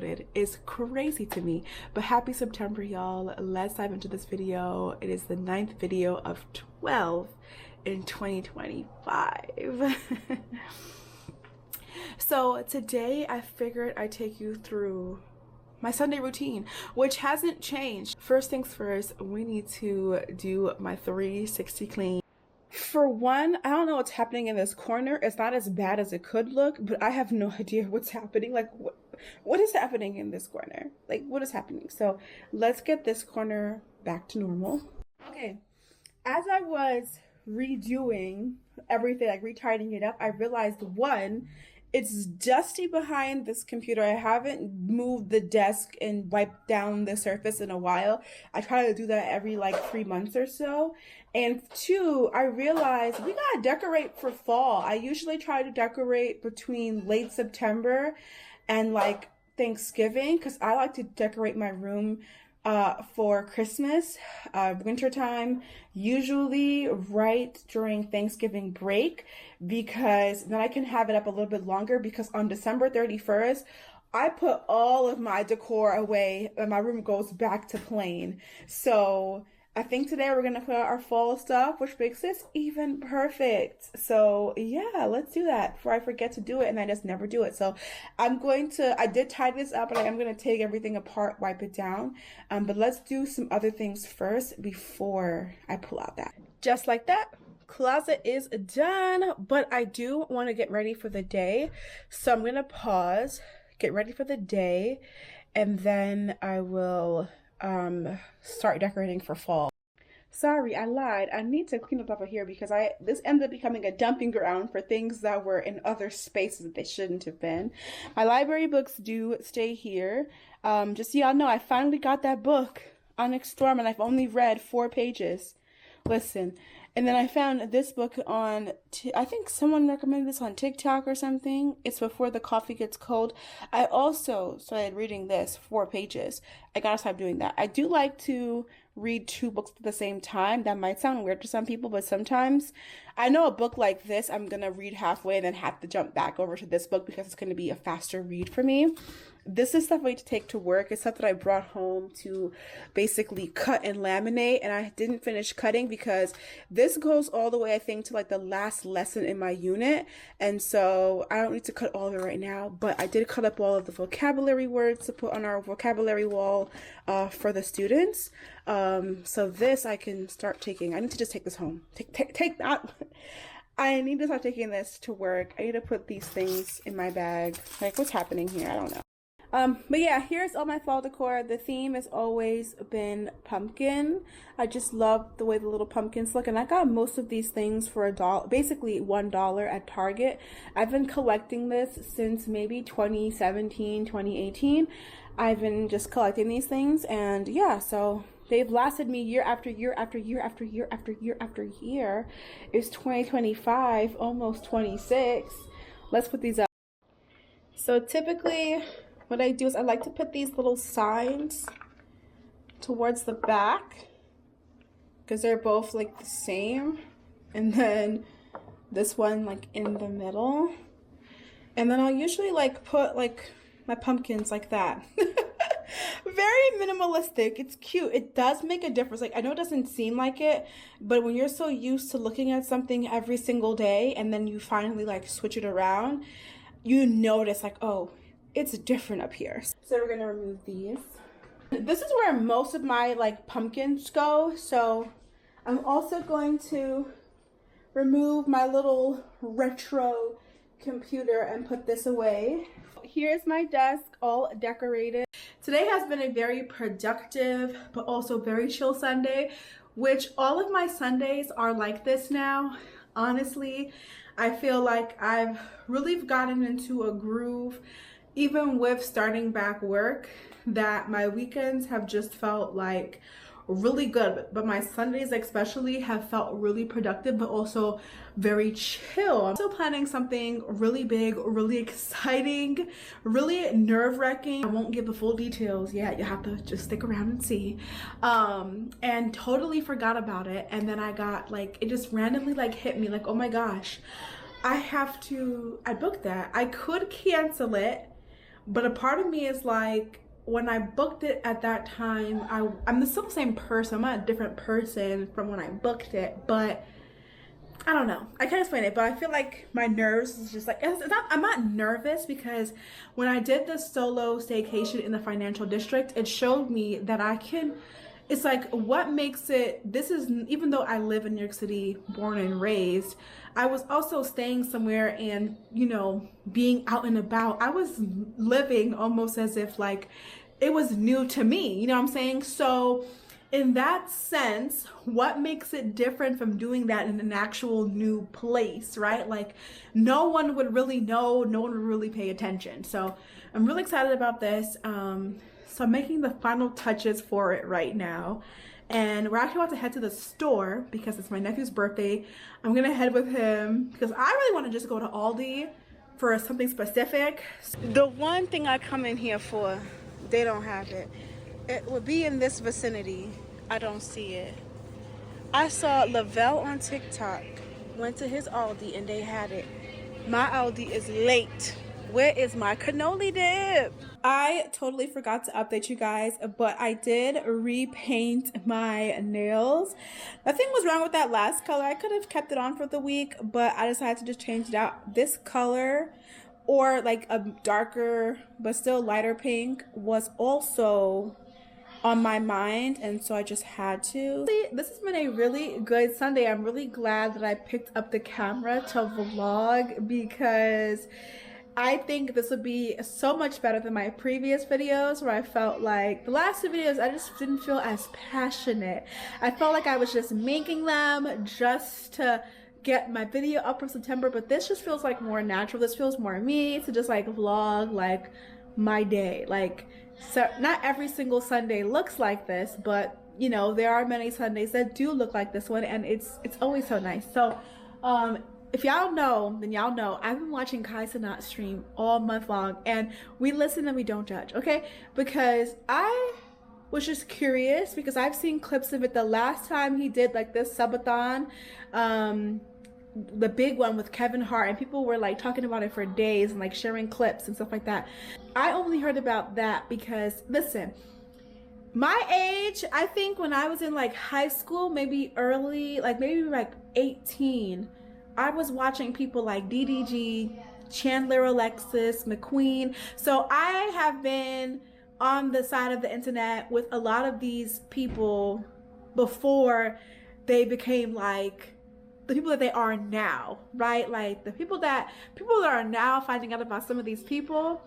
It is crazy to me. But happy September, y'all. Let's dive into this video. It is the 9th video of 12 in 2025. So today I figured I'd take you through my Sunday routine, which hasn't changed. First things first, we need to do my 360 clean. For one, I don't know what's happening in this corner. It's not as bad as it could look, but I have no idea what's happening. Like, what is happening in this corner? Like, what is happening? So let's get this corner back to normal. Okay, as I was redoing everything, like retidying it up, I realized one, it's dusty behind this computer. I haven't moved the desk and wiped down the surface in a while. I try to do that every like 3 months or so. And two, I realized we gotta decorate for fall. I usually try to decorate between late September and like Thanksgiving because I like to decorate my room for Christmas, wintertime, usually right during Thanksgiving break, because then I can have it up a little bit longer, because on December 31st, I put all of my decor away and my room goes back to plain. So I think today we're gonna put out our fall stuff, which makes this even perfect. So yeah, let's do that before I forget to do it and I just never do it. So I did tie this up, and I am gonna take everything apart, wipe it down. But let's do some other things first before I pull out that. Just like that, closet is done, but I do want to get ready for the day. So I'm gonna pause, get ready for the day, and then I will start decorating for fall. Sorry, I lied. I need to clean up over here because this ended up becoming a dumping ground for things that were in other spaces that they shouldn't have been. My library books do stay here. Just so y'all know, I finally got that book, Onyx Storm, and I've only read 4 pages. Listen. And then I found this book on, I think someone recommended this on TikTok or something. It's Before the Coffee Gets Cold. I also started reading this, 4 pages. I gotta stop doing that. I do like to read 2 books at the same time. That might sound weird to some people, but sometimes I know a book like this, I'm gonna read halfway and then have to jump back over to this book because it's gonna be a faster read for me. This is stuff I need to take to work. It's stuff that I brought home to basically cut and laminate, and I didn't finish cutting because this goes all the way, I think, to like the last lesson in my unit, and so I don't need to cut all of it right now, but I did cut up all of the vocabulary words to put on our vocabulary wall for the students. So this I can start taking. I need to just take this home. Take that. I need to start taking this to work. I need to put these things in my bag. Like, what's happening here? I don't know. But yeah, here's all my fall decor. The theme has always been pumpkin. I just love the way the little pumpkins look, and I got most of these things for $1, basically $1 at Target. I've been collecting this since maybe 2017, 2018. I've been just collecting these things, and yeah, so they've lasted me year after year after year after year after year after year. It's 2025, almost 26. Let's put these up. So typically, what I do is I like to put these little signs towards the back because they're both like the same, and then this one like in the middle, and then I'll usually like put like my pumpkins like that. Very minimalistic. It's cute. It does make a difference. Like, I know it doesn't seem like it, but when you're so used to looking at something every single day and then you finally like switch it around, you notice like, oh, it's different up here. So we're gonna remove these. This is where most of my like pumpkins go. So I'm also going to remove my little retro computer and put this away. Here's my desk all decorated. Today has been a very productive but also very chill Sunday, which all of my Sundays are like this now. Honestly, I feel like I've really gotten into a groove, even with starting back work, that my weekends have just felt like really good, but my Sundays especially have felt really productive but also very chill. I'm still planning something really big, really exciting, really nerve-wracking. I won't give the full details yet. You have to just stick around and see. And totally forgot about it, and then I got like, it just randomly like hit me like, oh my gosh, I booked that. I could cancel it, But a part of me is like, when I booked it at that time, I'm still the same person. I'm not a different person from when I booked it, but I don't know. I can't explain it, but I feel like my nerves is just like, I'm not nervous, because when I did the solo staycation in the financial district, it showed me that I can, it's like, what makes it, this is, even though I live in New York City, born and raised, I was also staying somewhere and, you know, being out and about. I was living almost as if like it was new to me, you know what I'm saying? So in that sense, what makes it different from doing that in an actual new place, right? Like, no one would really know, no one would really pay attention. So I'm really excited about this. So I'm making the final touches for it right now. And we're actually about to head to the store because it's my nephew's birthday. I'm gonna head with him because I really want to just go to Aldi for something specific. The one thing I come in here for, they don't have it. It would be in this vicinity. I don't see it. I saw Lavelle on TikTok, went to his Aldi and they had it. My Aldi is late. Where is my cannoli dip? I totally forgot to update you guys, but I did repaint my nails. Nothing was wrong with that last color. I could have kept it on for the week, but I decided to just change it out. This color, or like a darker but still lighter pink, was also on my mind, and so I just had to. This has been a really good Sunday. I'm really glad that I picked up the camera to vlog, because I think this would be so much better than my previous videos, where I felt like the last two videos I just didn't feel as passionate. I felt like I was just making them just to get my video up for September, but this just feels like more natural. This feels more me, to just like vlog like my day. Like, so not every single Sunday looks like this, but you know, there are many Sundays that do look like this one, and it's always so nice. So if y'all know, then y'all know I've been watching Kai Cenat stream all month long, and we listen and we don't judge, okay? Because I was just curious, because I've seen clips of it. The last time he did like this subathon, the big one with Kevin Hart, and people were like talking about it for days and like sharing clips and stuff like that. I only heard about that because, listen, my age, I think when I was in like high school, maybe early, like maybe like 18, I was watching people like DDG, Chandler Alexis, McQueen. So I have been on the side of the internet with a lot of these people before they became like the people that they are now, right? Like the people that are now finding out about some of these people,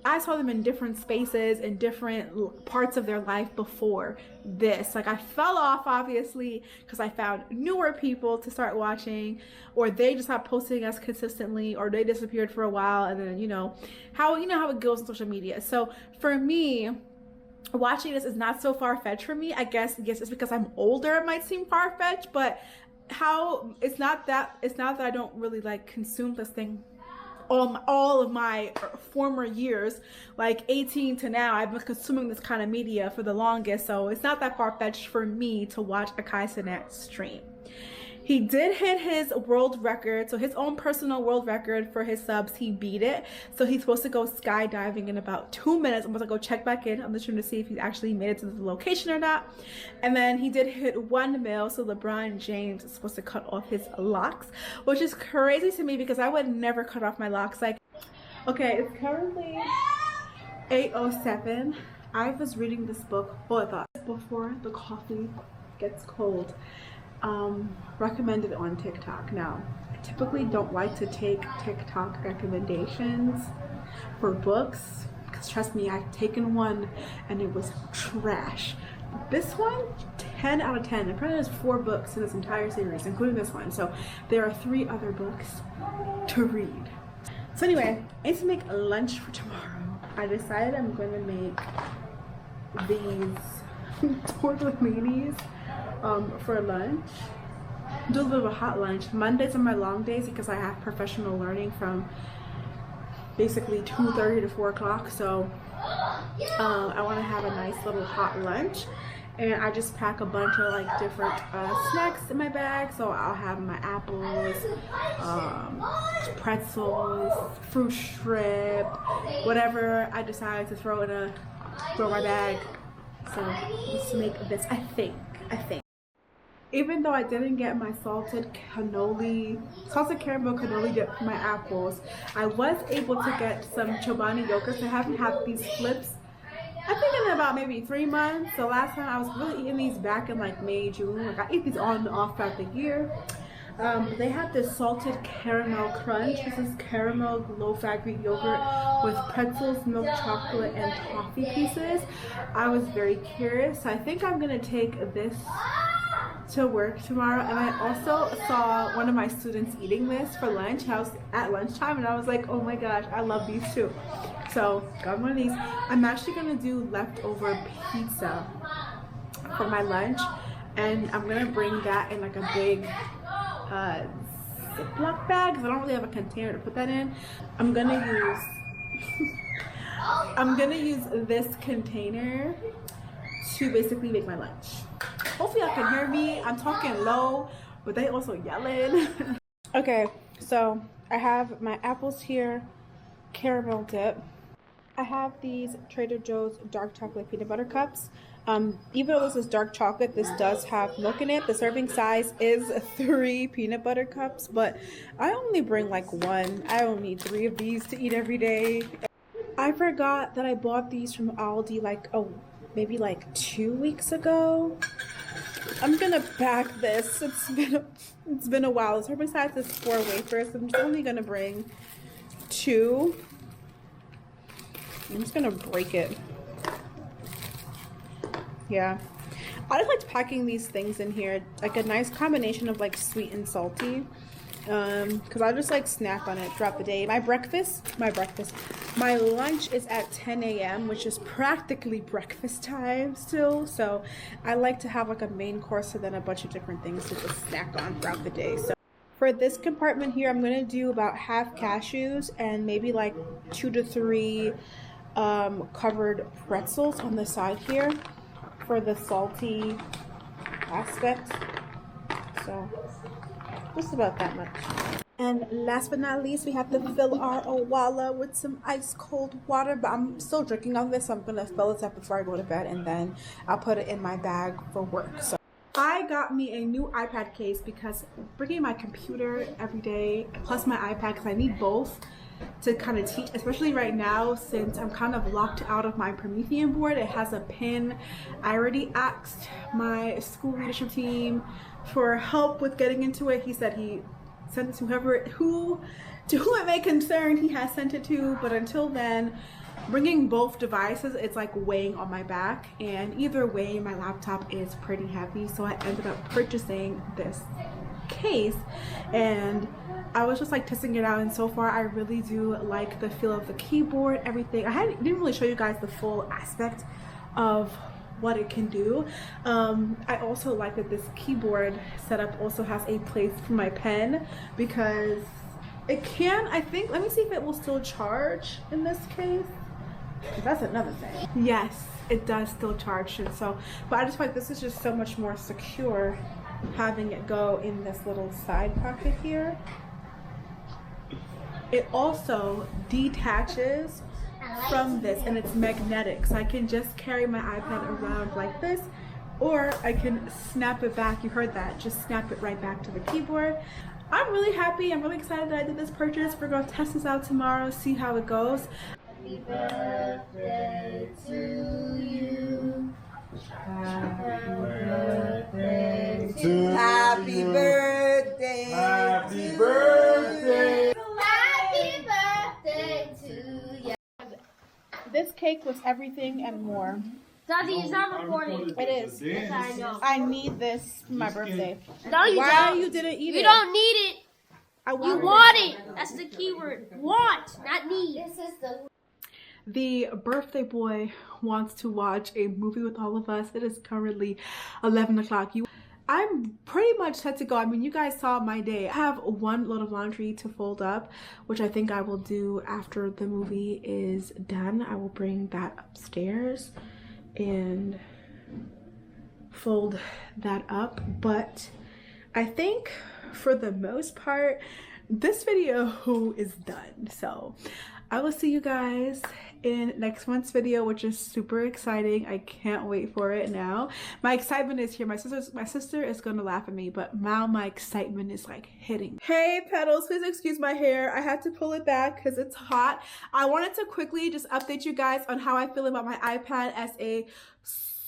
I saw them in different spaces in different parts of their life before this. Like I fell off, obviously, because I found newer people to start watching, or they just stopped posting as consistently, or they disappeared for a while, and then you know how it goes on social media. So for me, watching this is not so far-fetched for me. I guess it's because I'm older, it might seem far-fetched, but it's not that I don't really like consume this thing all of my former years, like 18 to now. I've been consuming this kind of media for the longest, so it's not that far-fetched for me to watch a Kai Cenat stream. He did hit his world record, so his own personal world record for his subs, he beat it. So he's supposed to go skydiving in about 2 minutes. I'm going to go check back in on the stream to see if he actually made it to the location or not. And then he did hit 1 mil, so LeBron James is supposed to cut off his locks, which is crazy to me because I would never cut off my locks. Like, okay, it's currently 8:07. I was reading this book, Before the Coffee Gets Cold. Recommended on TikTok. Now, I typically don't like to take TikTok recommendations for books because trust me, I've taken one and it was trash. This one, 10 out of 10. Apparently there's 4 books in this entire series, including this one. So there are 3 other books to read. So anyway, I need to make lunch for tomorrow. I decided I'm going to make these tortellinis for lunch. Do a little bit of a hot lunch. Mondays are my long days because I have professional learning from basically 2:30 to 4 o'clock. So I want to have a nice little hot lunch, and I just pack a bunch of like different snacks in my bag. So I'll have my apples, pretzels, fruit strip, whatever I decide to throw in my bag. So let's make this. I think. Even though I didn't get my salted caramel cannoli dip for my apples, I was able to get some Chobani yogurts. I haven't had these flips, I think, in about maybe 3 months. So last time I was really eating these back in like May, June. Like I eat these on and off throughout the year. They have this salted caramel crunch. This is caramel low-fat Greek yogurt with pretzels, milk chocolate, and toffee pieces. I was very curious. So I think I'm gonna take this to work tomorrow. And I also saw one of my students eating this for lunch. I was at lunchtime and I was like, oh my gosh, I love these too. So got one of these. I'm actually gonna do leftover pizza for my lunch, and I'm gonna bring that in like a big Ziploc bag because I don't really have a container to put that in. I'm gonna use this container to basically make my lunch. Hopefully y'all can hear me. I'm talking low, but they also yelling. Okay, so I have my apples here, caramel dip. I have these Trader Joe's dark chocolate peanut butter cups. Even though this is dark chocolate, this does have milk in it. The serving size is 3 peanut butter cups, but I only bring like 1. I don't need 3 of these to eat every day. I forgot that I bought these from Aldi like, maybe like 2 weeks ago. I'm gonna pack this. It's been a while. The serving size is 4 wafers. I'm just only gonna bring 2. I'm just gonna break it. Yeah, I just like packing these things in here, like a nice combination of like sweet and salty, because I just like snack on it throughout the day. My lunch is at 10 a.m., which is practically breakfast time still, so I like to have like a main course and then a bunch of different things to just snack on throughout the day. So for this compartment here, I'm gonna do about half cashews and maybe like 2 to 3 covered pretzels on the side here for the salty aspect. So just about that much. And last but not least, we have to fill our Owala with some ice cold water, but I'm still drinking of this, so I'm gonna fill this up before I go to bed, and then I'll put it in my bag for work. So I got me a new iPad case because bringing my computer every day plus my iPad, because I need both to kind of teach, especially right now since I'm kind of locked out of my Promethean board. It has a pin. I already asked my school leadership team for help with getting into it. He said he sent it to who it may concern, he has sent it to, but until then, bringing both devices, it's like weighing on my back, and either way my laptop is pretty heavy, so I ended up purchasing this case, and I was just like testing it out, and so far I really do like the feel of the keyboard, everything. Didn't really show you guys the full aspect of what it can do. I also like that this keyboard setup also has a place for my pen, because it can, I think, let me see if it will still charge in this case. That's another thing. Yes, it does still charge, and so, but I just feel like this is just so much more secure having it go in this little side pocket here. It also detaches from this, and it's magnetic, so I can just carry my iPad around like this, or I can snap it back. You heard that, just snap it right back to the keyboard. I'm really happy. I'm really excited that I did this purchase. We're going to test this out tomorrow, see how it goes. Happy birthday to you. Happy birthday to you. Happy birthday. Happy birthday. Happy birthday to you. This cake was everything and more. Daddy, it's not recording. It is. Yes, I know. I need this for my birthday. No, you Why don't. You didn't eat it? You don't need it. I You want it. That's the key word. Want, not need. This is the birthday boy wants to watch a movie with all of us. It is currently 11 o'clock. I'm pretty much set to go. I mean, you guys saw my day. I have one load of laundry to fold up, which I think I will do after the movie is done. I will bring that upstairs and fold that up. But I think for the most part, this video is done. So I will see you guys in next month's video, which is super exciting. I can't wait for it now. My excitement is here. My sister is gonna laugh at me, but now my excitement is like hitting. Hey petals, please excuse my hair. I had to pull it back because it's hot. I wanted to quickly just update you guys on how I feel about my iPad as a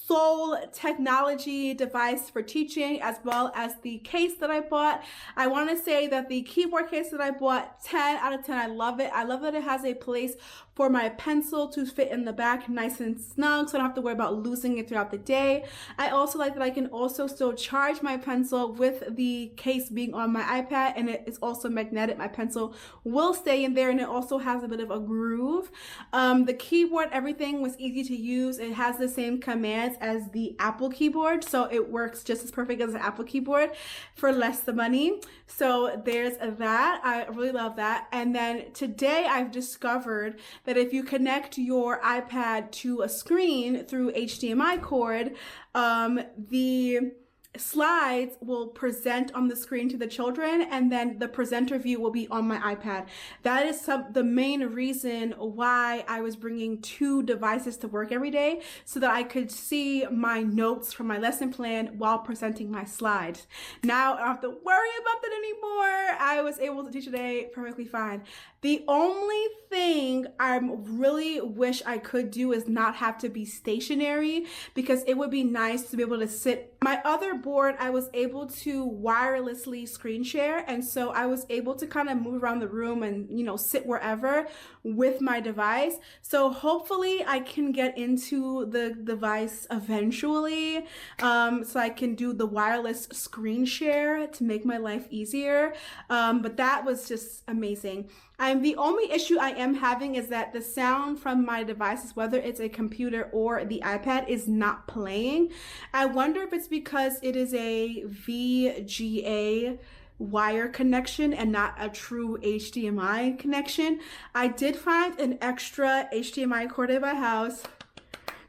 sole technology device for teaching, as well as the case that I bought. I want to say that the keyboard case that I bought, 10 out of 10. I love it. I love that it has a place for my pencil to fit in the back nice and snug, so I don't have to worry about losing it throughout the day. I also like that I can also still charge my pencil with the case being on my iPad, and it is also magnetic. My pencil will stay in there, and it also has a bit of a groove. The keyboard, everything was easy to use. It has the same commands as the Apple keyboard, so it works just as perfect as an Apple keyboard for less the money. So there's that. I really love that. And then today I've discovered that if you connect your iPad to a screen through HDMI cord, the slides will present on the screen to the children, and then the presenter view will be on my iPad. That is the main reason why I was bringing 2 devices to work every day, so that I could see my notes from my lesson plan while presenting my slides. Now I don't have to worry about that anymore. I was able to teach today perfectly fine. The only thing I really wish I could do is not have to be stationary, because it would be nice to be able to sit. My other board, I was able to wirelessly screen share, and so I was able to kind of move around the room and, you know, sit wherever with my device. So hopefully I can get into the device eventually, so I can do the wireless screen share to make my life easier. But that was just amazing. The only issue I am having is that the sound from my devices, whether it's a computer or the iPad, is not playing. I wonder if it's because it is a VGA wire connection and not a true HDMI connection. I did find an extra HDMI cord in my house,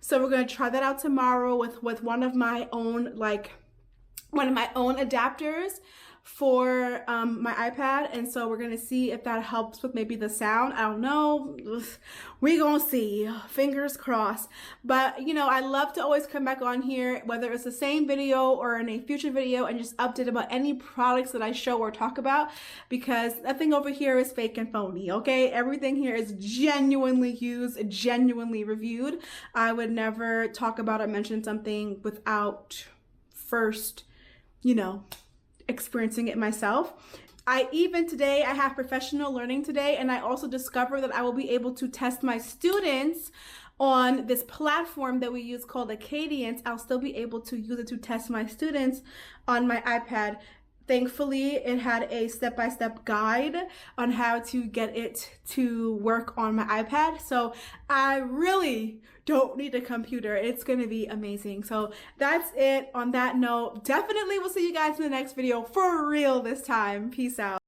so we're gonna try that out tomorrow with one of my own adapters for my iPad, and so we're gonna see if that helps with maybe the sound. I don't know, we gonna see, fingers crossed. But you know, I love to always come back on here, whether it's the same video or in a future video, and just update about any products that I show or talk about, because nothing over here is fake and phony, okay? Everything here is genuinely used, genuinely reviewed. I would never talk about or mention something without first, you know, experiencing it myself. Today I have professional learning today, and I also discovered that I will be able to test my students on this platform that we use called Acadience. I'll still be able to use it to test my students on my iPad. Thankfully, it had a step-by-step guide on how to get it to work on my iPad. So I really don't need a computer. It's gonna be amazing. So that's it. On that note, definitely we'll see you guys in the next video for real this time. Peace out.